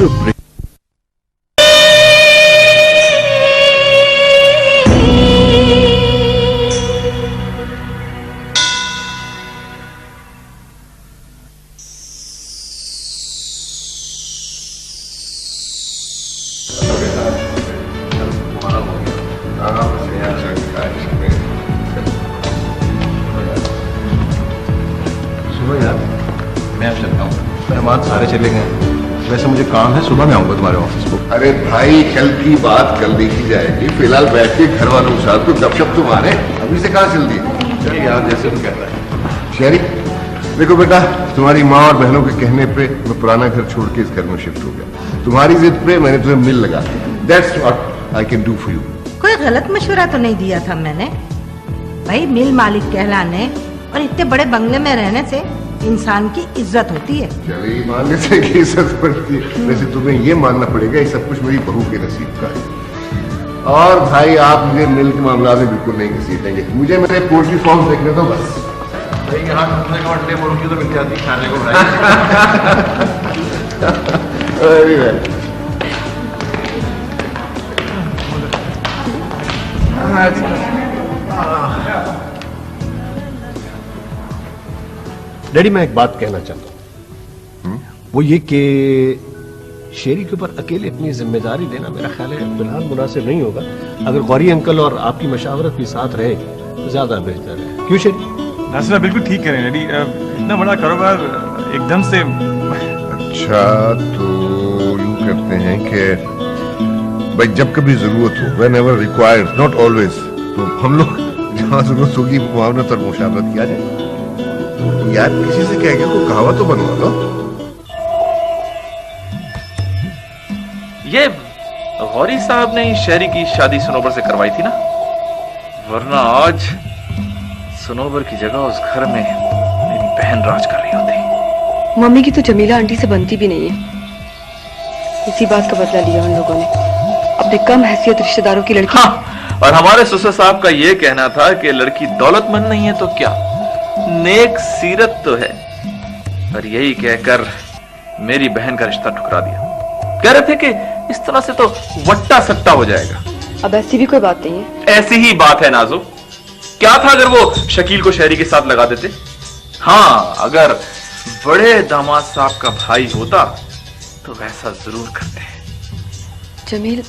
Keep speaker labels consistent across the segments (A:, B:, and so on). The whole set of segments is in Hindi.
A: to appreciate.
B: मेहमान सारे चले गए। वैसे मुझे काम है, सुबह में आऊंगा तुम्हारे ऑफिस को।
C: अरे भाई कल की बात कल देखी जाएगी, फिलहाल बैठ के घर वालों के साथ तो गपशप तो मारे। अभी से कहाँ चल दी?
B: चल यार, जैसे तू कहता है।
C: शेरी देखो बेटा, तुम्हारी माँ और बहनों के कहने पे मैं पुराना घर छोड़ के इस घर में शिफ्ट हो गया। तुम्हारी जिद पे मैंने तुम्हें मिल लगा दिया। That's what I can do for you.
D: कोई गलत मशवरा तो नहीं दिया था मैंने भाई। मिल मालिक कहलाने और इतने बड़े बंगले में रहने से इंसान की इज्जत होती है।
C: चलिए मानने से की इज्जत पड़ती है। वैसे तुम्हें ये मानना पड़ेगा ये सब कुछ मेरी बहू के नसीब का है। और भाई आप मुझे मिल के मामला में बिल्कुल नहीं घसीटेंगे। मुझे मेरे पोल्ट्री फार्म देखने दो बस।
B: भाई यहाँ घूमने का अंडे मुर्गी तो मिल जाती, खाने को
A: डैडी मैं एक बात कहना चाहता हूँ, वो ये कि शेरी के ऊपर अकेले अपनी जिम्मेदारी लेना मेरा ख्याल है फिलहाल मुनासिब नहीं होगा। अगर गौरी अंकल और आपकी मशावरत भी साथ रहे तो ज्यादा बेहतर है। क्यों शेरी?
E: नासिर बिल्कुल ठीक कह रहे हैं डैडी। इतना बड़ा कारोबार एकदम से।
C: अच्छा तो यूं करते हैं कि भाई जब कभी जरूरत हो, whenever required, not always, तो हम लोग जहाँ जरूरत होगी मुआवनत और मुशावरत किया जाए। यार किसी से कह के कोई कहावत तो बनवा लो।
F: ये गौरी साहब ने शहरी की शादी सनोबर से करवाई थी ना, वरना आज सनोबर की जगह उस घर में मेरी बहन राज कर रही होती।
G: मम्मी की तो जमीला आंटी से बनती भी नहीं है। इसी बात का बदला लिया उन लोगों ने, अपने कम हैसियत रिश्तेदारों की लड़की।
F: हाँ, और हमारे ससुर साहब का यह कहना था कि लड़की दौलतमंद नहीं है तो क्या, नेक सीरत तो है। और यही कहकर मेरी बहन का रिश्ता ठुकरा दिया। कह रहे थे कि इस तरह से तो वट्टा सट्टा हो जाएगा।
G: अब ऐसी भी कोई बात नहीं है।
F: ऐसी ही बात है नाजो। क्या था अगर वो शकील को शहरी के साथ लगा देते? हाँ, अगर बड़े दामाद साहब का भाई होता तो वैसा जरूर करते।
G: जमील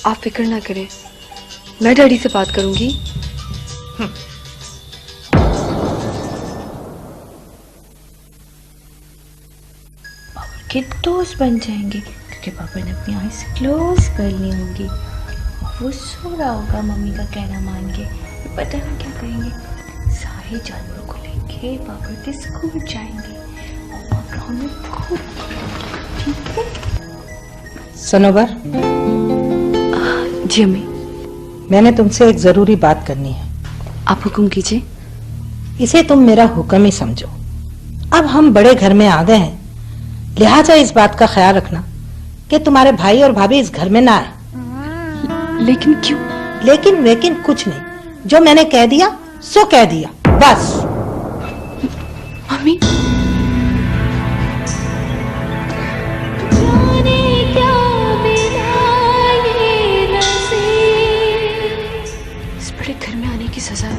G: आप फिक्र ना करें, मैं डैडी से बात करूंगी।
H: के दोस्त बन जाएंगे क्योंकि पापा ने अपनी आईज क्लोज कर ली होंगी। वो सो रहा होगा मम्मी का कहना मान के। पता नहीं क्या करेंगे। सारे जानवरों को लेके पापा के स्कूल जाएंगे और ग्राउंड में खूब। ठीक है
D: सनोबर?
G: जी अम्मी।
D: मैंने तुमसे एक जरूरी बात करनी है।
G: आप हुक्म कीजिए।
D: इसे तुम मेरा हुक्म ही समझो। अब हम बड़े घर में आ गए हैं, लिहाजा इस बात का ख्याल रखना कि तुम्हारे भाई और भाभी इस घर में ना आए।
G: लेकिन क्यों?
D: लेकिन वेकिन कुछ नहीं, जो मैंने कह दिया सो कह दिया बस।
G: मम्मी इस बड़े घर में आने की सजा है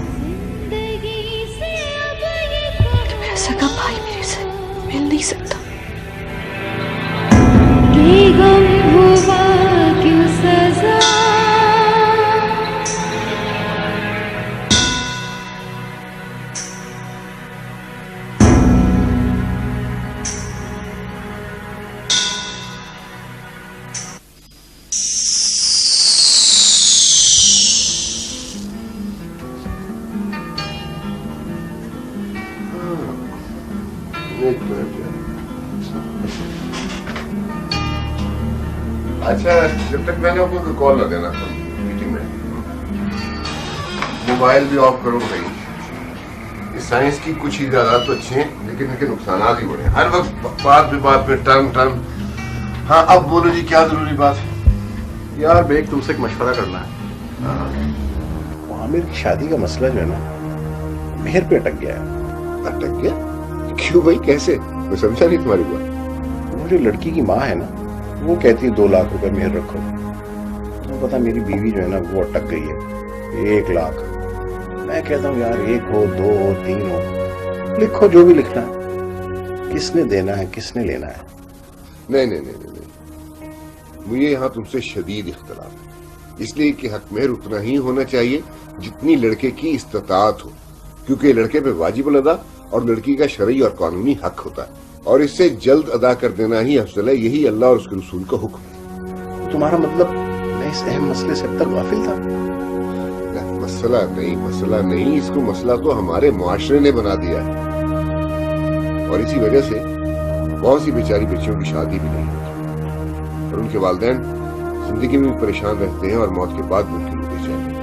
G: कि मेरा सगा भाई मेरे से मिल नहीं सकता।
H: क्यों सजा
C: अच्छा जब तक मैंने आपको कॉल न देना मीटिंग में, मोबाइल भी ऑफ करो भाई। इस साइंस की कुछ इजादात तो अच्छी हैं लेकिन इनके नुकसान भी बड़े हैं। हर वक्त बात विवाद पे टर्न टर्न। हाँ अब बोलो जी, क्या जरूरी बात है?
B: यार बेग तुमसे एक मशवरा करना है। आमिर की शादी का मसला जो है ना, मेहर पे अटक गया है।
C: अटक गया? क्यों भाई, कैसे? मैं समझा नहीं तुम्हारी बात।
B: वो जो लड़की की माँ है ना, वो कहती है 2 लाख रुपए मेहर रखो। तो पता मेरी बीवी जो है ना वो अटक गई है 1 लाख। मैं कहता हूँ यार 1 हो 2 हो 3 हो, लिखो जो भी लिखना है, किसने देना है किसने लेना है।
C: नहीं नहीं नहीं नहीं, नहीं। मुझे यहाँ तुमसे शदीद इख्तलाफ है, इसलिए कि हक मेहर उतना ही होना चाहिए जितनी लड़के की इस्तात हो, क्योंकि लड़के पे वाजिब अदा और लड़की का शरई और कानूनी हक होता है, और इससे जल्द अदा कर देना ही अफजल है। यही अल्लाह और उसके रसूल का हुक्म है।
B: तुम्हारा मतलब मैं इस अहम मसले से अब तक गाफिल था?
C: मसला नहीं, इसको मसला तो हमारे मुआशरे ने बना दिया है, और इसी वजह से बहुत सी बेचारी बच्चियों की शादी भी नहीं होती, और उनके वालिदैन जिंदगी में भी परेशान रहते हैं और मौत के बाद भी उनकी बेचैनी।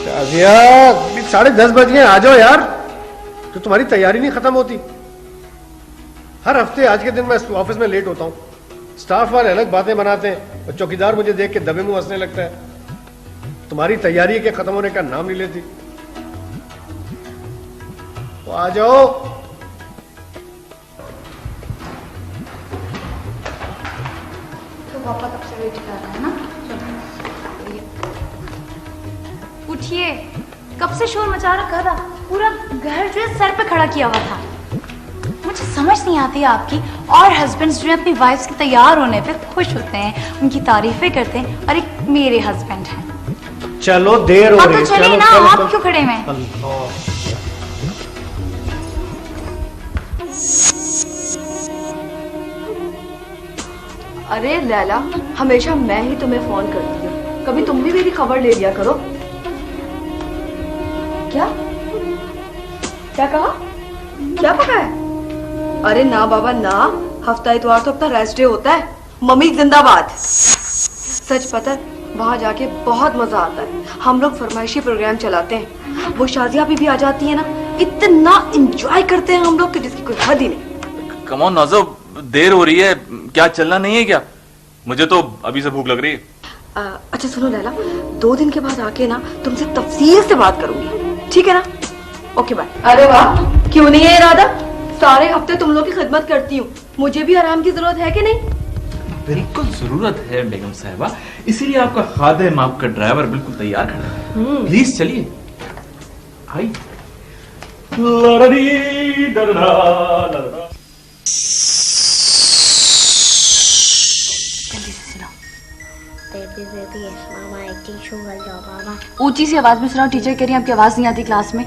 A: शाजिया 10:30 बज गए, आ जाओ यार। तो तुम्हारी तैयारी नहीं खत्म होती? हर हफ्ते आज के दिन मैं ऑफिस में लेट होता हूँ, स्टाफ वाले अलग बातें बनाते हैं और चौकीदार मुझे देख के दबे मुंह हंसने लगता है। तुम्हारी तैयारी के खत्म होने का नाम नहीं लेती। तो आ जाओ।
H: तो पापा कब से वेट कर रहा है ना? उठिए, कब से शोर मचा रखा था, पूरा घर जो है सर पे खड़ा किया हुआ था। मुझे समझ नहीं आती आपकी, और हस्बैंड्स जो है अपनी वाइफ्स के तैयार होने पे खुश होते हैं, उनकी तारीफें करते हैं, और एक मेरे हस्बैंड हैं।
A: चलो देर हो रही है,
H: तो चलिए ना, आप क्यों खड़े हैं?
G: अरे लैला, हमेशा मैं ही तुम्हें फोन करती हूँ, कभी तुम भी मेरी खबर ले लिया करो। क्या क्या कहा? क्या पका है? अरे ना बाबा ना, हफ्ता इतवार तो अपना रेस्ट डे होता है। मम्मी जिंदाबाद। सच पता है, वहाँ जाके बहुत मजा आता है। हम लोग फरमाइशी प्रोग्राम चलाते हैं, वो शाजिया भी आ जाती है ना, इतना एंजॉय करते हैं हम लोग कि जिसकी कोई हद ही नहीं।
F: कम ऑन नाज़ो, देर हो रही है, क्या चलना नहीं है क्या? मुझे तो अभी से भूख लग रही है।
G: अच्छा सुनो लैला, 2 दिन के बाद आके ना तुमसे तफसील से बात करूंगी, ठीक है ना? Okay bye. अरे वाह, क्यों नहीं है इरादा? सारे हफ्ते तुम लोग की खिदमत करती हूँ, मुझे भी आराम की जरूरत है कि नहीं?
F: बिल्कुल जरूरत है बेगम साहिबा, इसीलिए आपका खादिम, आपका ड्राइवर बिल्कुल तैयार खड़ा है। प्लीज चलिए। आई
H: बेबी यस मामा, eating sugar लो मामा।
G: ऊंची सी आवाज में सुनाओ, टीचर कह रही है आपकी आवाज नहीं आती क्लास में।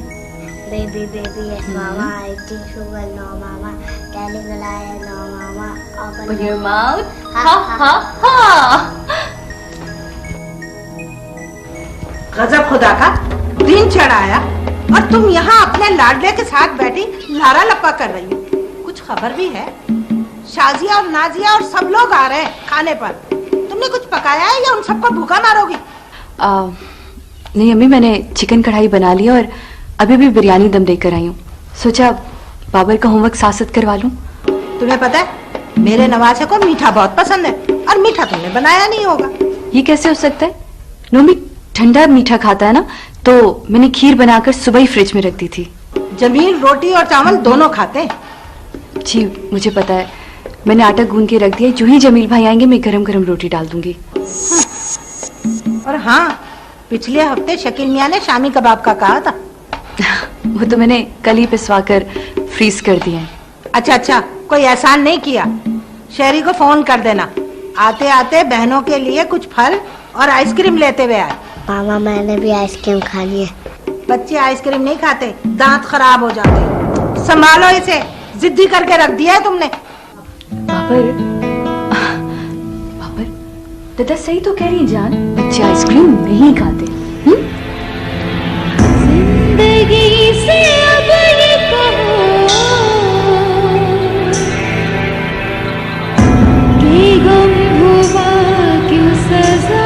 H: बेबी यस मामा, eating sugar लो मामा, कैली गलाया लो मामा, open your mouth, ha ha ha।
D: गजब खुदा का दिन चढ़ाया, और तुम यहाँ अपने लाडले के साथ बैठी लारा लपा कर रही हो। कुछ खबर भी है? शाजिया और नाजिया और सब लोग आ रहे हैं खाने पर। तुमने कुछ पकाया है या उन सबको भूखा मारोगी?
G: नहीं अम्मी, मैंने चिकन कढ़ाई बना लिया और अभी भी बिरयानी दम देकर आई हूँ। सोचा बाबर का होमवर्क साथ साथ करवा लूं।
D: तुम्हें पता है मेरे नवासे को मीठा बहुत पसंद है, और मीठा तुमने बनाया नहीं होगा।
G: ये कैसे हो सकता है? नोमी ठंडा मीठा खाता है ना, तो मैंने खीर बनाकर सुबह ही फ्रिज में रख दी थी।
D: जमील रोटी और चावल दोनों खाते हैं।
G: जी मुझे पता है, मैंने आटा गूंद के रख दिया, जो ही जमील भाई आएंगे मैं गरम गरम रोटी डाल दूंगी।
D: और हाँ, पिछले हफ्ते शकील मियाँ ने शामी कबाब का कहा था।
G: वो तो मैंने कल ही पिसवा कर फ्रीज कर दिए हैं।
D: अच्छा, कोई एहसान नहीं किया। शहरी को फोन कर देना, आते आते बहनों के लिए कुछ फल और आइसक्रीम लेते हुए आए।
H: मामा मैंने भी आइसक्रीम खा ली है।
D: बच्चे आइसक्रीम नहीं खाते, दांत खराब हो जाते। संभालो इसे, जिद्दी करके रख दिया है तुमने।
G: बाबर, दादा सही तो कह रही जान, बच्चे आइसक्रीम नहीं खाते। जिंदगी से अब ये कहो कि गम हुआ क्यों सजा।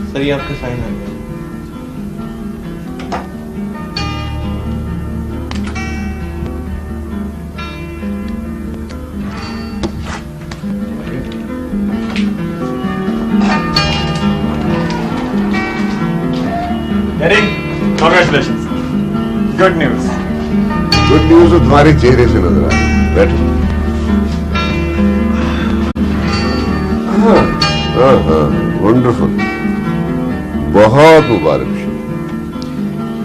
E: सर ये आपका साइन आ गया। Daddy, congratulations, good news.
C: Good news तो तुम्हारे चेहरे से नजर आ रही है। बैठो। हाँ, वंडरफुल, बहुत मुबारक।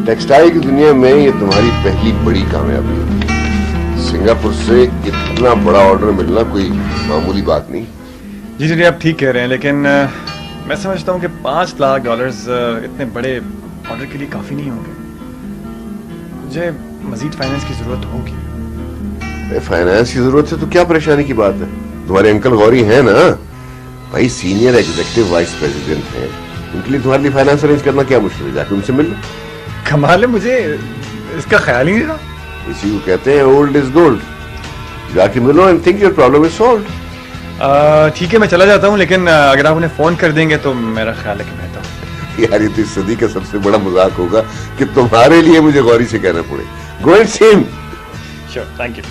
C: टेक्सटाइल की दुनिया में ये तुम्हारी पहली बड़ी कामयाबी है। सिंगापुर से इतना बड़ा ऑर्डर मिलना कोई मामूली बात नहीं।
E: जी जी आप ठीक कह रहे हैं, लेकिन मैं समझता हूँ कि $5 लाख इतने बड़े ऑर्डर के लिए काफी नहीं होंगे। मुझे मजीद फाइनेंस की जरूरत होगी।
C: फाइनेंस की जरूरत है तो क्या परेशानी की बात है? तुम्हारे अंकल गौरी हैं ना भाई, सीनियर एग्जीक्यूटिव वाइस प्रेसिडेंट हैं। उनके लिए तुम्हारे लिए फाइनेंस अरेंज करना क्या मुश्किल है? जाके उनसे मिल लो।
E: कमाल है, मुझे इसका ख्याल ही नहीं रहा।
C: इसी को कहते हैं ओल्ड इज गोल्ड। जाके मिलो and think your problem is solved.
E: ठीक है, मैं चला जाता हूँ, लेकिन अगर आप उन्हें फोन कर देंगे तो मेरा ख्याल है कि बेहतर होगा।
C: यार ये तो इस सदी का सबसे बड़ा मजाक होगा कि तुम्हारे लिए मुझे गौरी से कहना पड़े। Go and see him.
E: Sure, thank you.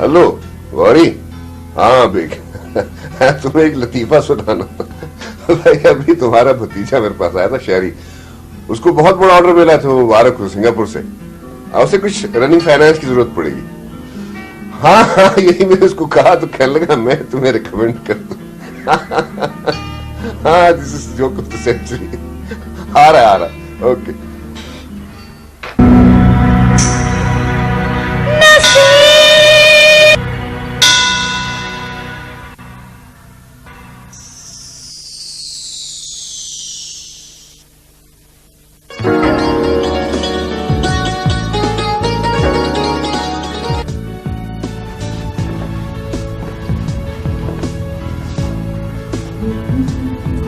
C: Hello Gauri. हाँ बेग, तुम्हें एक लतीफा सुनाना। भाई अभी तुम्हारा भतीजा मेरे पास आया था शहरी, उसको बहुत बड़ा ऑर्डर मिला था मुबारक को सिंगापुर से। उसे कुछ रनिंग फाइनेंस की जरूरत पड़ेगी। हाँ हाँ यही मैंने उसको कहा तो कहने लगा मैं तुम्हें रिकमेंड कर दूं। हाँ this is joke of the century. आ रहा ओके।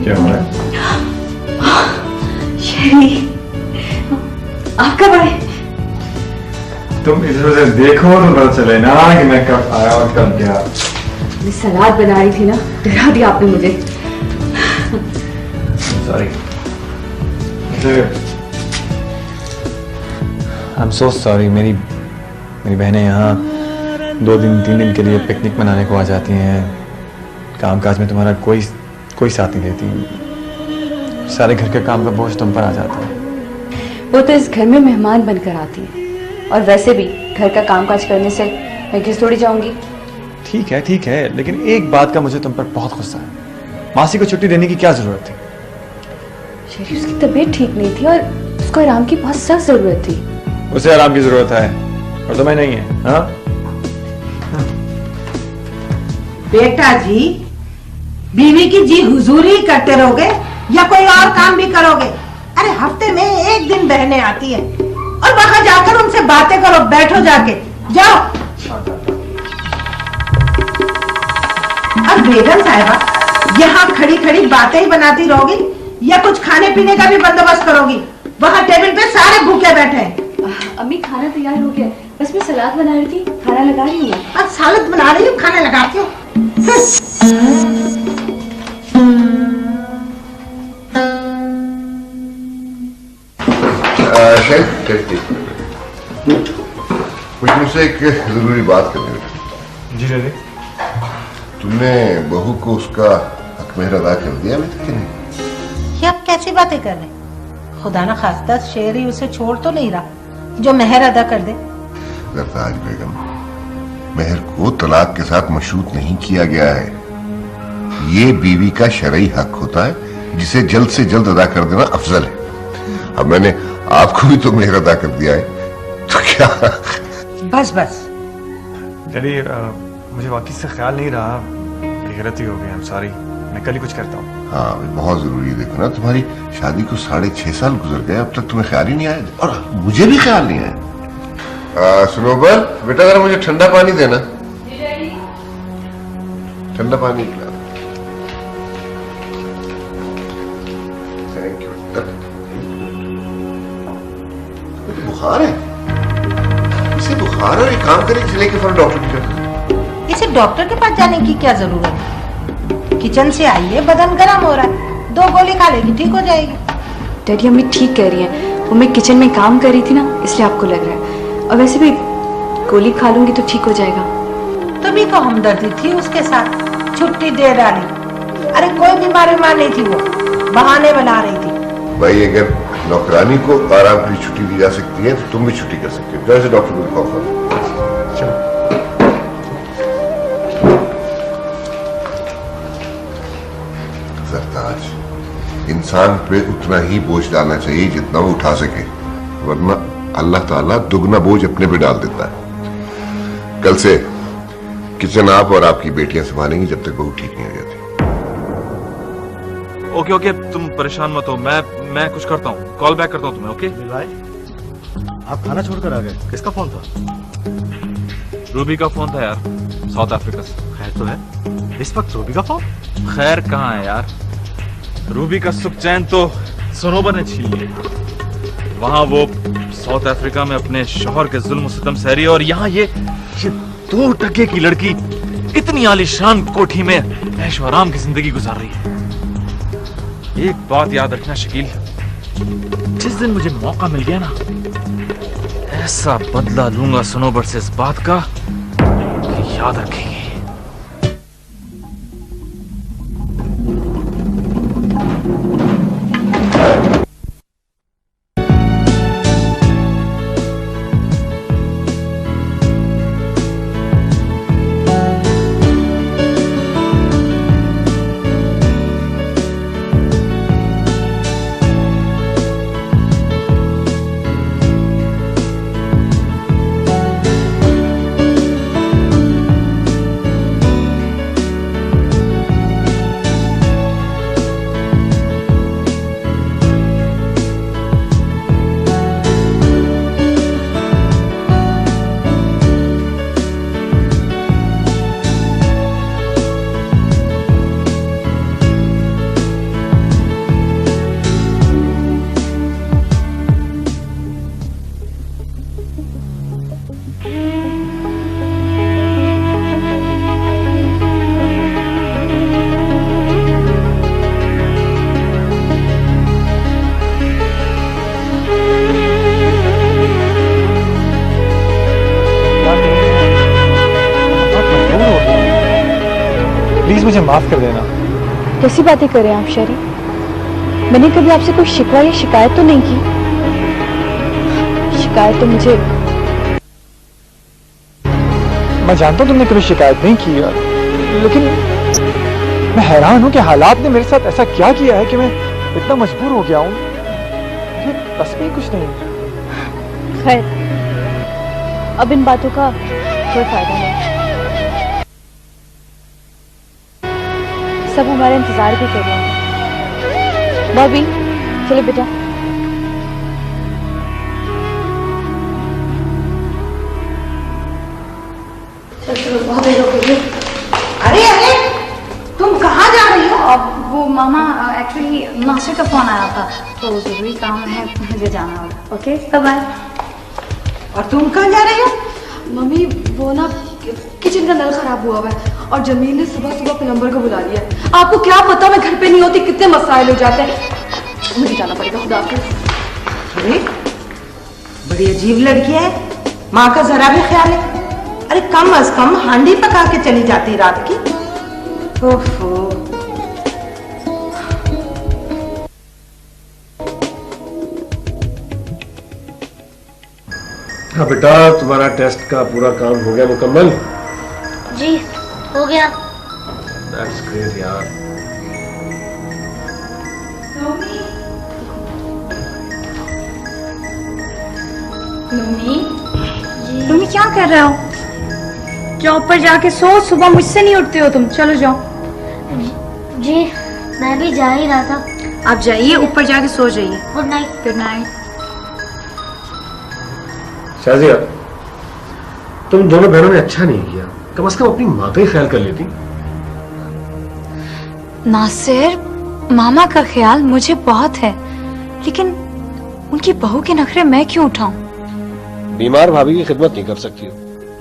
E: क्या हो रहा है?
G: आप कब आए?
E: तुम इधर उधर देखो तो पता चले ना कि मैं कब आया और कब गया।
G: मैं सलाद बना रही थी ना, डरा दिया आपने मुझे।
E: Sorry. I am so sorry. मेरी बहनें यहाँ 2 दिन 3 दिन के लिए पिकनिक मनाने को आ जाती हैं। कामकाज में तुम्हारा कोई साथ नहीं देती। सारे घर के काम का बोझ तुम पर आ जाता है।
G: वो तो इस घर में मेहमान बनकर आती है, और वैसे भी घर का कामकाज करने से मैं किस थोड़ी जाऊंगी।
E: ठीक है, लेकिन एक बात का मुझे तुम पर बहुत गुस्सा है। मासी को छुट्टी देने की क्या जरूरत थी?
G: शेरी, उसकी तबीयत ठीक नहीं थी और उसको आराम की बहुत सख्त जरूरत थी।
E: उसे आराम की जरूरत है और तुम्हें नहीं है। हाँ
D: बेटा जी, बीवी की जी हुजूरी करते रहोगे या कोई और काम भी करोगे? अरे हफ्ते में 1 दिन बहनें आती है और वहां जाकर उनसे बातें करो। बैठो जाके, जाओ। अब बेगम साहिबा यहाँ खड़ी खड़ी बातें ही बनाती रहोगी या कुछ खाने पीने का भी बंदोबस्त करोगी? वहाँ टेबल पे सारे भूखे बैठे हैं।
G: अम्मी खाना तैयार हो गया, बस मैं सलाद बना रही थी, खाना लगा रही हूँ।
D: अब सलाद बना रही हूँ, खाना लगाती हूँ।
C: कुछ मुझसे एक जरूरी बात करनी है।
E: जी दीदी।
C: तुमने बहू को उसका हक मेहर अदा कर दिया अभी तक कि नहीं?
D: ये आप कैसी बातें कर रहे? खुदा ना खास्ता शेर ही उसे छोड़ तो नहीं रहा जो मेहर अदा कर दे।
C: जरताज बेगम, मेहर को तलाक के साथ मशरूत नहीं किया गया है। ये बीवी का शरई हक होता है जिसे जल्द से जल्द अदा कर देना अफजल है। अब मैंने आपको भी तो मेहर अदा कर दिया है, तो क्या?
D: बस बस।
E: डैडी मुझे वाकई से ख्याल नहीं रहा, मेरी गलती हो गई, आई एम सॉरी, मैं कल ही कुछ करता हूँ।
C: हाँ बहुत जरूरी है। देखो ना, तुम्हारी शादी को 6.5 साल गुजर गए, अब तक तुम्हें ख्याल ही नहीं आया, और मुझे भी ख्याल नहीं आया। सुनोबर बेटा, जरा मुझे ठंडा पानी देना, ठंडा पानी पिला। Thank you. बुखार है, इसे बुखार है, एक काम करें, चले के फौरन डॉक्टर के पास।
D: इसे डॉक्टर के पास जाने की क्या जरूरत है? किचन से आई है, बदन गर्म हो रहा है, 2 गोली खा लेगी, ठीक हो जाएगी।
G: डैडी अम्मी ठीक कह रही हैं, वो मैं किचन में काम कर रही थी ना, इसलिए आपको लग रहा है, और वैसे भी गोली खा लूंगी तो ठीक हो जाएगा।
D: तुम्ही को हमदर्दी थी उसके साथ, छुट्टी दे डाली। अरे कोई बीमारी मां नहीं थी, वो बहाने बना रही थी।
C: भाई अगर नौकरानी को आराम की छुट्टी दी जा सकती है तो तुम भी छुट्टी कर सकते हो। जैसे डॉक्टर को दिखाओ। चलो। सरताज, इंसान पे उतना ही बोझ डालना चाहिए जितना वो उठा सके, वरना अल्लाह ताला दुगना बोझ अपने पे डाल देता है। कल से किचन आप और आपकी बेटियां संभालेंगी जब तक बहू ठीक नहीं हो जाती।
F: ओके ओके, तुम परेशान मत हो, मैं कुछ करता हूँ, कॉल बैक करता हूँ तुम्हें। ओके
A: भाई, आप खाना छोड़कर आ गए, किसका फोन था?
F: रूबी का फोन था यार, साउथ अफ्रीका से।
A: खैर तो है? इस वक्त रूबी का फोन?
F: खैर कहाँ है यार, रूबी का सुख चैन तो सनोबर ने छीन लिया। वहां वो साउथ अफ्रीका में अपने शौहर के जुल्म सितम सह रही है, और यहाँ ये 2 टके की लड़की इतनी आलीशान कोठी में ऐशो आराम की जिंदगी गुजार रही है। एक बात याद रखना शकील, जिस दिन मुझे मौका मिल गया ना, ऐसा बदला लूंगा सनोबर से इस बात का कि याद रखेंगे।
E: प्लीज मुझे माफ कर देना।
H: कैसी बातें करें आप शरी? मैंने कभी आपसे कोई शिकवा या शिकायत तो नहीं की। शिकायत तो मुझे,
E: मैं जानता हूं तुमने कभी शिकायत नहीं की, लेकिन मैं हैरान हूं कि हालात ने मेरे साथ ऐसा क्या किया है कि मैं इतना मजबूर हो गया हूं। ये बस में कुछ नहीं।
H: खैर अब इन बातों का कोई फायदा नहीं, सब हमारा इंतजार भी कर रहे हैं। बॉबी चलो बेटा।
D: अरे अरे, तुम कहाँ जा रही हो?
I: अब वो मामा एक्चुअली मास्टर का फोन आया था, तो जरूरी काम है, मुझे जाना होगा। Okay bye.
D: और तुम कहाँ जा रही हो?
G: मम्मी वो ना किचन का नल खराब हुआ है और जमील ने सुबह सुबह प्लम्बर को बुला लिया। आपको क्या पता, मैं घर पे नहीं होती कितने मसाइल हो जाते हैं, मुझे जाना पड़ेगा। खुदा हाफिज़।
D: अरे बड़ी अजीब लड़की है, माँ का जरा भी ख्याल है। अरे कम अज कम हांडी पका के चली जाती रात की। ओफो।
A: हाँ बेटा, तुम्हारा टेस्ट का पूरा काम हो गया मुकम्मल?
H: जी हो गया।
A: दैट्स ग्रेट यार।
I: मम्मी मम्मी क्या कर रहे हो? जाओ ऊपर जाके सो, सुबह मुझसे नहीं उठते हो तुम। चलो जाओ।
H: जी मैं भी जा ही रहा था।
I: आप जाइए, ऊपर जाके सो जाइए।
H: Good night.
I: Good night.
A: Shazia, तुम दोनों बहनों ने अच्छा नहीं किया, कम से कम अपनी माँ का ही ख्याल कर लेती।
G: नासिर, मामा का ख्याल मुझे बहुत है, लेकिन उनकी बहू के नखरे मैं क्यों उठाऊं?
A: बीमार भाभी की खिदमत नहीं कर सकती हो,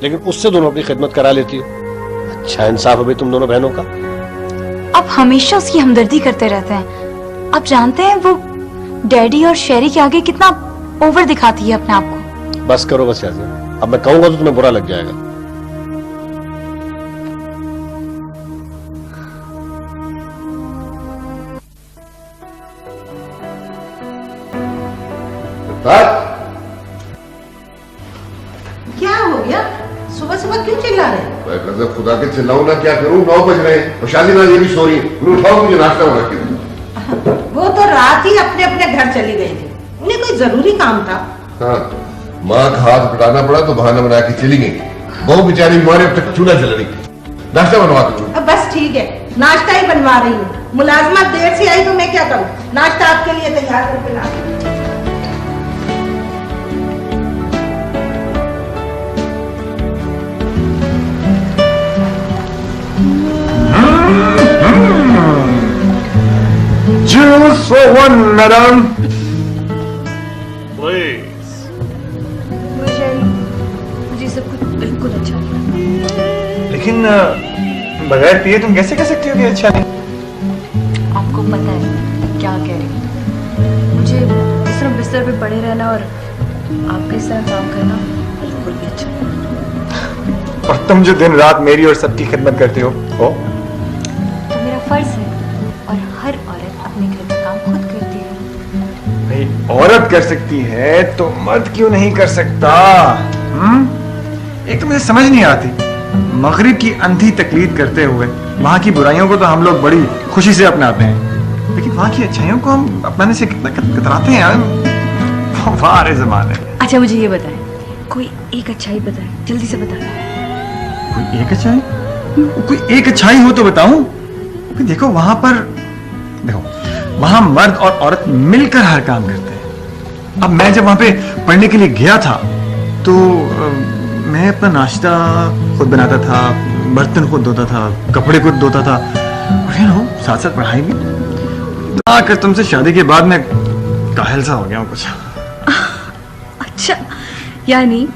A: लेकिन उससे दोनों अपनी खिदमत करा लेती हो। अच्छा इंसाफ है भाई तुम दोनों बहनों का।
G: आप हमेशा उसकी हमदर्दी करते रहते हैं। आप जानते हैं वो डैडी और शेरी के आगे कितना ओवर दिखाती है अपने आप को।
A: बस करो बस शाजिया, अब मैं कहूंगा तो तुम्हें बुरा लग जाएगा।
D: क्या हो गया? सुबह सुबह क्यों चिल्ला रहे?
C: मैं कसम खुदा के चिल्लाऊं ना, क्या करूं? 9 बज रहे हैं और शादी ना ये भी सो रही है। उन्हें उठाओ, मुझे नाश्ता बना के दो।
D: वो तो रात ही अपने अपने घर चली गई थी, उन्हें कोई जरूरी काम था।
C: हाँ, माँ का हाथ बटाना पड़ा तो बहाना बना के चली गई। बहु बेचारी बीमारी, अब तक चूल्हा जल रही। नाश्ता बनवा के दो।
D: अब बस ठीक है, नाश्ता ही बनवा रही हूँ। मुलाजमत देर से आई तो मैं क्या करूँ? नाश्ता आपके लिए तैयार करके ला।
E: Juice for one, madam. Please.
G: मुझे सब कुछ बिल्कुल अच्छा नहीं।
E: लेकिन बगैर पिए तुम कैसे कह सकती हो कि अच्छा नहीं?
G: आपको पता है क्या कह रही हूँ? मुझे इस तरह बिस्तर पे पड़े रहना और आपके साथ काम करना बिल्कुल भी अच्छा नहीं।
E: और तुम जो दिन रात मेरी और सबकी खिदमत करते हो,
G: तो मेरा फर्ज है, और हर औरत अपने घर का काम खुद करती है।
E: भाई औरत कर सकती है तो मर्द क्यों नहीं कर सकता? एक तो मुझे समझ नहीं आती, मगरिब की अंधी तकलीद करते हुए वहां की बुराइयों को तो हम लोग बड़ी खुशी से अपनाते हैं, लेकिन वहां की अच्छाइयों को हम अपनाने से कितना कतराते हैं यार। वारे जमाने।
G: अच्छा मुझे ये बताएं, कोई एक अच्छाई बताएं, जल्दी से बताएं।
E: कोई एक अच्छाई? कोई एक अच्छाई हो तो बताऊं? देखो वहां मर्द और औरत मिलकर हर काम करते हैं। अब मैं जब वहां पे पढ़ने के लिए गया था तो मैं अपना नाश्ता खुद बनाता था, बर्तन खुद धोता था, कपड़े खुद धोता था, और साथ साथ पढ़ाई भी। आकर तुमसे शादी के बाद मैं काहिल सा हो गया हूं कुछ।
G: अच्छा, यानी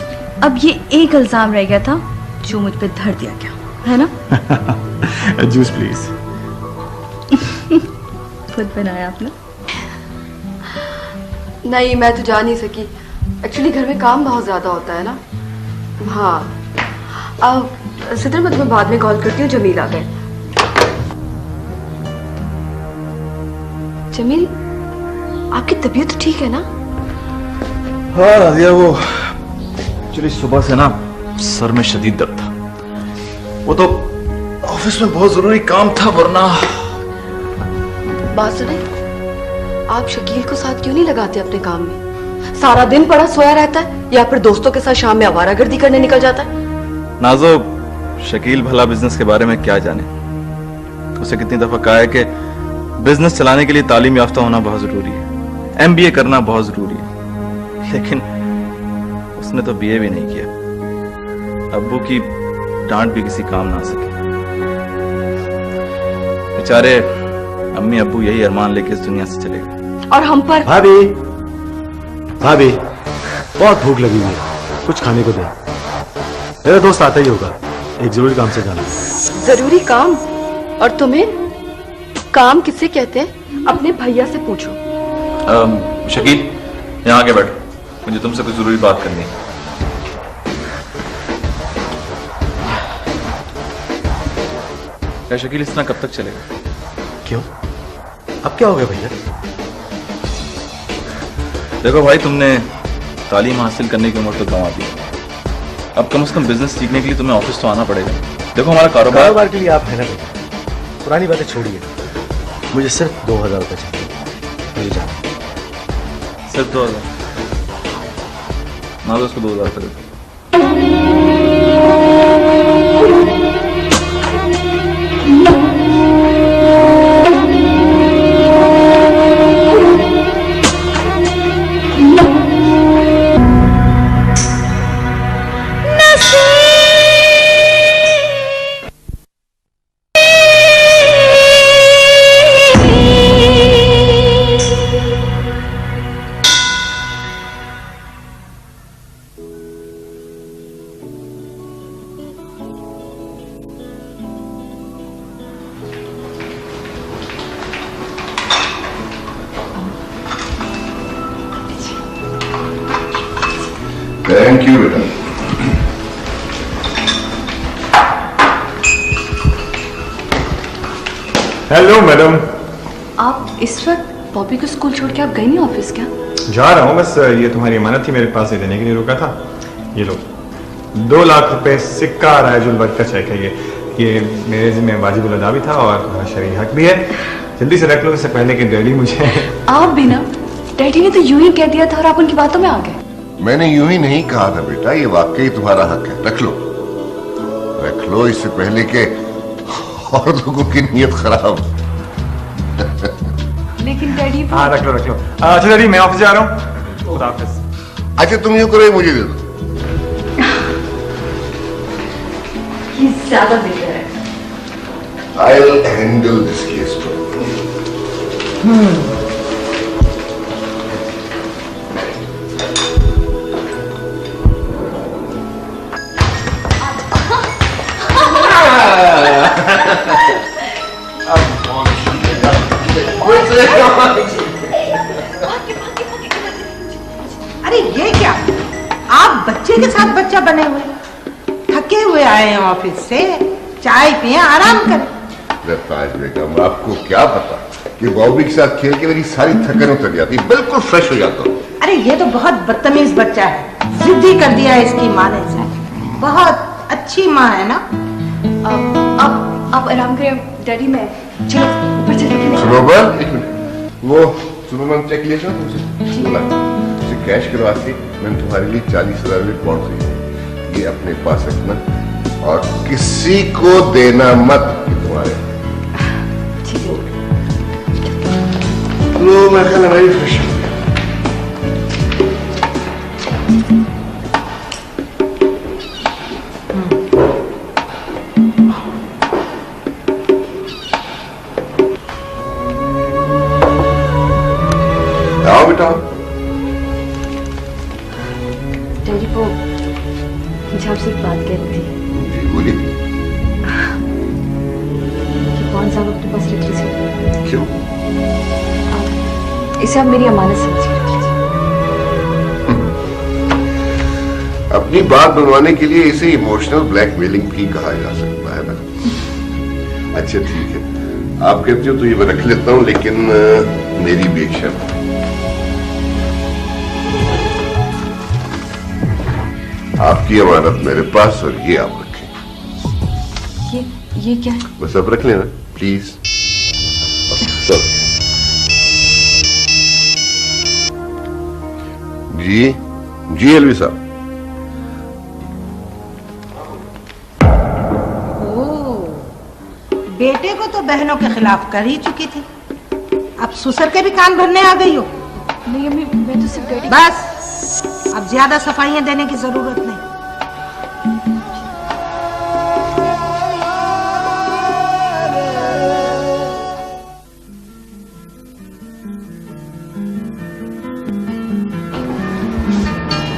G: अब ये एक इल्जाम रह गया था जो मुझ पे धर दिया गया, है ना?
E: Juice please.
G: खुद बनाया आपने?
J: नहीं, मैं तो जा नहीं सकी। एक्चुअली घर में काम बहुत ज्यादा होता है ना। हाँ, सिद्र मैं तुम्हें बाद में कॉल करती हूँ। जमील आ गए। जमील, आपकी तबीयत तो ठीक है ना?
F: हाँ राजिया, वो एक्चुअली सुबह से ना सर में शदीद दर्द था। वो तो ऑफिस में बहुत जरूरी काम था, वरना।
J: बात सुने, आप शकील को साथ क्यों नहीं लगाते अपने काम में? सारा दिन पड़ा सोया रहता है, या फिर दोस्तों के साथ शाम में आवारागर्दी करने निकल जाता है?
F: नाजो, शकील भला बिजनेस के बारे में क्या जाने। उसे कितनी दफा कहा है कि बिजनेस चलाने के लिए तालीम याफ्ता होना बहुत जरूरी है, MBA करना बहुत जरूरी है, लेकिन उसने तो BA भी नहीं किया। अब्बू की डांट भी किसी काम ना आ सकी। बेचारे अम्मी अब्बू यही अरमान लेके इस दुनिया से चले गए।
J: और हम पर
A: भाभी, भाभी बहुत भूख लगी हुई है, कुछ खाने को दे। मेरा दोस्त आता ही होगा, एक जरूरी काम से जाना।
J: जरूरी काम? और तुम्हें काम किससे कहते हैं? अपने भैया से पूछो।
F: शकील, यहाँ आके बैठो, मुझे तुमसे कुछ जरूरी बात करनी है। क्या शकील इस तरह कब तक चलेगा?
A: क्यों, अब क्या हो गया भैया?
F: देखो भाई, तुमने तालीम हासिल करने की उम्र तो कम आती है। अब कम से कम बिजनेस सीखने के लिए तुम्हें ऑफिस तो आना पड़ेगा। देखो हमारा कारोबार
A: के लिए आप है ना बेटा, पुरानी बातें छोड़िए, मुझे सिर्फ 2000 रुपये चाहिए, मुझे जाना।
F: सिर्फ 2000? ना तो उसको 2000 कर दो।
C: थैंक यू बेटा।
E: Hello madam.
J: आप इस वक्त पॉपी को स्कूल छोड़ के आप गए नहीं ऑफिस क्या?
E: जा रहा हूँ, बस ये तुम्हारी अमानत थी मेरे पास, ये देने के लिए रुका था। ये लो 2 लाख रुपए सिक्का रायजुल वर्क का चेक है। ये मेरे जिम्मे वाजिबुल अदा भी था और तुम्हारा शरई हक भी है। जल्दी से रख लो, इससे पहले कि डैडी मुझे।
J: आप भी ना, डैडी ने तो यूं ही कह दिया था और आप उनकी बातों में आ गए।
C: मैंने यूं ही नहीं कहा था बेटा, ये वाकई तुम्हारा हक है। रख लो इससे पहले के और लोगों की नीयत खराब।
J: लेकिन डैडी
E: हाँ रख लो। अच्छा डैडी मैं ऑफिस जा रहा हूँ, खुदा हाफिज।
C: अच्छा तुम यूं करो, मुझे दे दो।
J: ये ज्यादा बेहतर है।
C: I'll handle this case properly.
D: अरे ये क्या, आप बच्चे के साथ बच्चा बने हुए, थके हुए आए हैं ऑफिस से, चाय पिए आराम करें।
C: ताज बेगम आपको क्या पता कि बॉबी के साथ खेल के मेरी सारी थकन उतर जाती, बिल्कुल फ्रेश हो जाता हूँ।
D: अरे ये तो बहुत बदतमीज बच्चा है, जिद्दी कर दिया है इसकी माँ ने इसे। बहुत अच्छी माँ है ना।
J: आप आराम करें डैडी, मैं चलो ऊपर चले।
C: सुनोबर एक मिनट, वो सुनोबर चेक लिया तुमसे बोला उसे कैश करवा के मैंने तुम्हारे लिए 40,000 रुपये बॉन्ड खरीदे, ये अपने पास रखना और किसी को देना मत। तुम्हारे लो, मैं ख्याल है फ्रेश हो गया। आओ बेटा।
J: डैडी वो मुझे आपसे एक बात कहनी थी।
C: जी बोलिए।
J: ये बॉन्ड साहब अपने पास रख लीजिए।
C: क्यों?
J: इसे आप मेरी अमानत समझ के रख लीजिए।
C: अपनी बात बनवाने के लिए इसे इमोशनल ब्लैकमेलिंग भी कहा जा सकता है ना। अच्छा ठीक है, आप कहते हो तो ये मैं रख लेता हूं, लेकिन मेरी भी एक शर्त है। आपकी अमानत मेरे पास और ये आप रखें।
J: ये क्या है?
C: बस अब रख लेना प्लीज। जी एलवी साहब।
D: बेटे को तो बहनों के खिलाफ कर ही चुकी थी, अब ससुर के भी कान भरने आ गई हो।
J: नहीं अम्मी, मैं तो सिर्फ डैडी।
D: बस अब ज्यादा सफाइयां देने की जरूरत नहीं।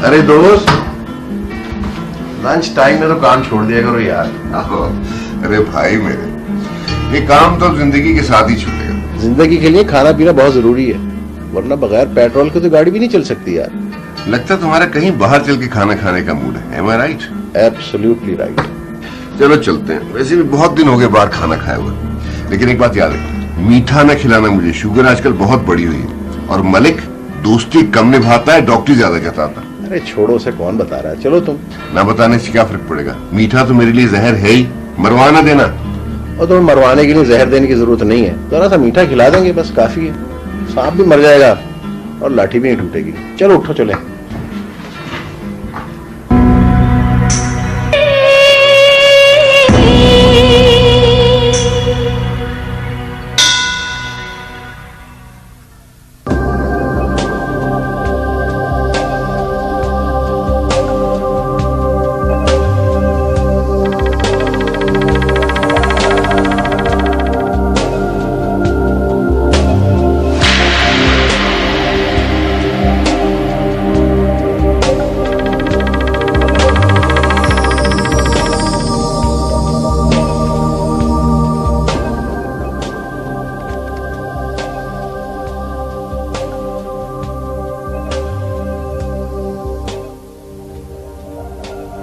C: अरे दोस्त, लंच टाइम में तो काम छोड़ दिया करो यार। अरे भाई मेरे, ये काम तो जिंदगी के साथ ही छूटेगा।
B: जिंदगी के लिए खाना पीना बहुत जरूरी है, वरना बगैर पेट्रोल के तो गाड़ी भी नहीं चल सकती यार।
C: लगता तुम्हारा कहीं बाहर चल के खाना खाने का मूड है। Am I right?
B: Absolutely right.
C: चलो चलते हैं। वैसे भी बहुत दिन हो गए बाहर खाना खाया हुआ, लेकिन एक बात याद है, मीठा न खिलाना मुझे। शुगर आजकल बहुत बढ़ी हुई है और मलिक दोस्ती कम निभाता है, डॉक्टरी ज्यादा जताता।
B: अरे छोड़ो, से कौन बता रहा है, चलो तुम।
C: ना बताने से क्या फर्क पड़ेगा, मीठा तो मेरे लिए जहर है ही, मरवा ना देना।
B: और तुम्हें मरवाने के लिए जहर देने की जरूरत नहीं है, जरा सा मीठा खिला देंगे बस काफी है। सांप भी मर जाएगा और लाठी भी नहीं टूटेगी। चलो उठो चले।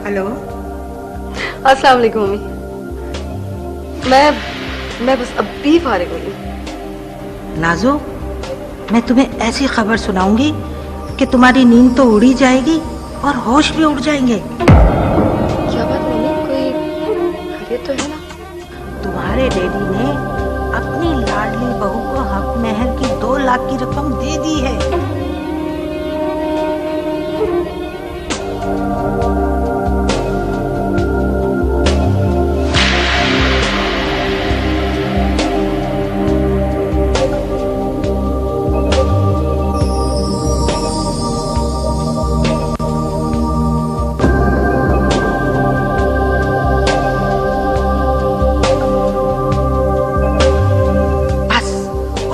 D: हेलो,
J: अस्सलाम वालेकुम मम्मी। मैं बस अभी फारिग हुई।
D: नाजो, मैं तुम्हें ऐसी खबर सुनाऊंगी कि तुम्हारी नींद तो उड़ ही जाएगी और होश भी उड़ जाएंगे।
J: क्या बात मम्मी, कोई खैरियत तो है ना?
D: तुम्हारे डैडी ने अपनी लाडली बहू को हक महल की 2 लाख की रकम दे दी है।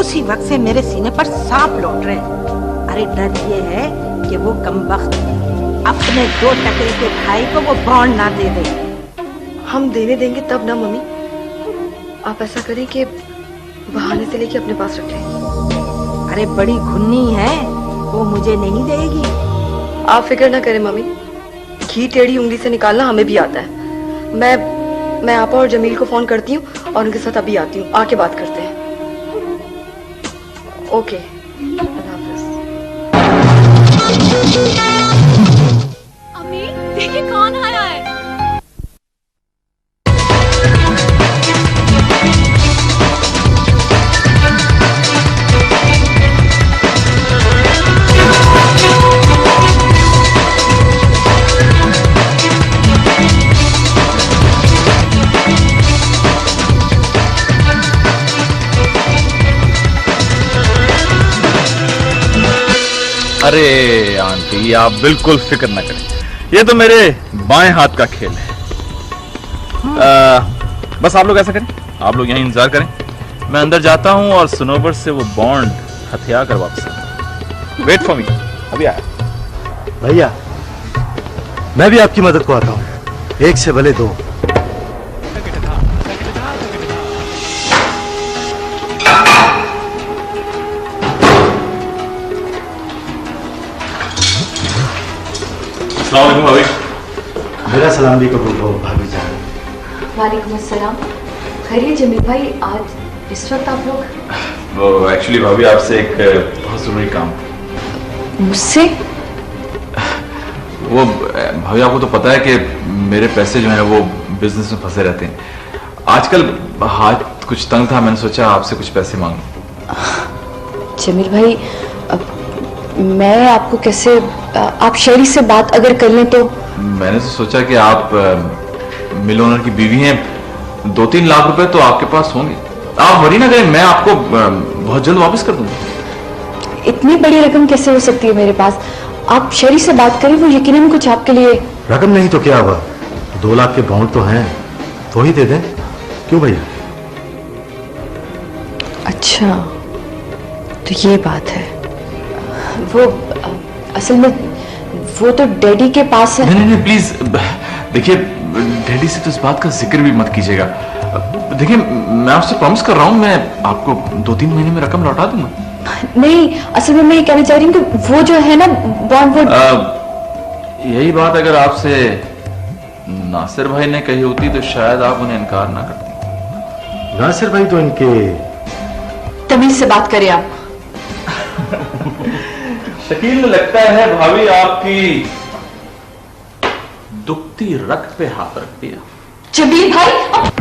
D: उसी वक्त से मेरे सीने पर सांप लौट रहे हैं। अरे डर ये है कि वो कमबख्त अपने 2 टके के भाई को वो बॉन्ड ना दे दे।
J: हम देने देंगे तब ना मम्मी। आप ऐसा करें कि बहाने से लेके अपने पास रखें।
D: अरे बड़ी घुन्नी है, वो मुझे नहीं देगी।
J: आप फिक्र ना करें मम्मी, घी टेढ़ी उंगली से निकालना हमें भी आता है। मैं आपा और जमील को फोन करती हूँ और उनके साथ अभी आती हूँ, आके बात करते हैं। ओके, अल्लाह हाफ़िज़।
I: अम्मी देखिए कौन आया है।
F: अरे आंटी, आप बिल्कुल फिक्र न करें, ये तो मेरे बाएं हाथ का खेल है। बस आप लोग ऐसा करें, आप लोग यहीं इंतजार करें, मैं अंदर जाता हूं और सुनोबर से वो बॉन्ड हथिया कर वापस आता। वेट फॉर मी, अभी आया।
A: भैया, मैं भी आपकी मदद को आता हूँ, 1 से भले 2।
F: अस्सलाम वालेकुम भाभी।
A: मेरा सलाम भी कबूल हो भाभी जान।
H: वालेकुम अस्सलाम। खैरियत जमील भाई, आज इस वक्त आप लोग?
F: वो एक्चुअली भाभी आपसे एक बहुत जरूरी काम।
H: मुझसे?
F: वो भाभी, आपको तो पता है कि मेरे पैसे जो हैं वो बिजनेस में फंसे रहते हैं। आजकल हाथ कुछ तंग था, मैंने सोचा आपसे कुछ पैसे मांगूं।
H: जमील भाई, मैं आपको कैसे, आप शेरी से बात अगर कर लें तो?
F: मैंने तो सोचा कि आप मिल ओनर की बीवी हैं, 2-3 लाख रुपए तो आपके पास होंगे। आप वरी ना करें, मैं आपको बहुत जल्द वापस कर दूंगा।
H: इतनी बड़ी रकम कैसे हो सकती है मेरे पास? आप शेरी से बात करें, वो यकीनन कुछ आपके लिए।
A: रकम नहीं तो क्या हुआ, 2 लाख के बॉन्ड तो हैं, तो ही दे दें। क्यों भैया?
H: अच्छा, तो ये बात है। वो असल में वो तो डैडी के पास है।
F: नहीं नहीं प्लीज, देखिए डैडी से तो इस बात का जिक्र भी मत कीजिएगा। देखिए मैं आपसे प्रॉमिस कर रहा हूँ, मैं आपको 2-3 महीने में रकम लौटा दूंगा।
H: नहीं, असल में मैं ये कहना चाह रही हूँ कि वो जो है ना बॉन्ड, वो
F: यही बात अगर आपसे नासिर भाई ने कही होती तो शायद आप उन्हें इनकार ना करते।
A: नासिर भाई तो इनके।
H: तमीज से बात करें आप।
F: शकील, लगता है भाभी आपकी दुखती रग पे हाथ रख दिया।
J: जमीर भाई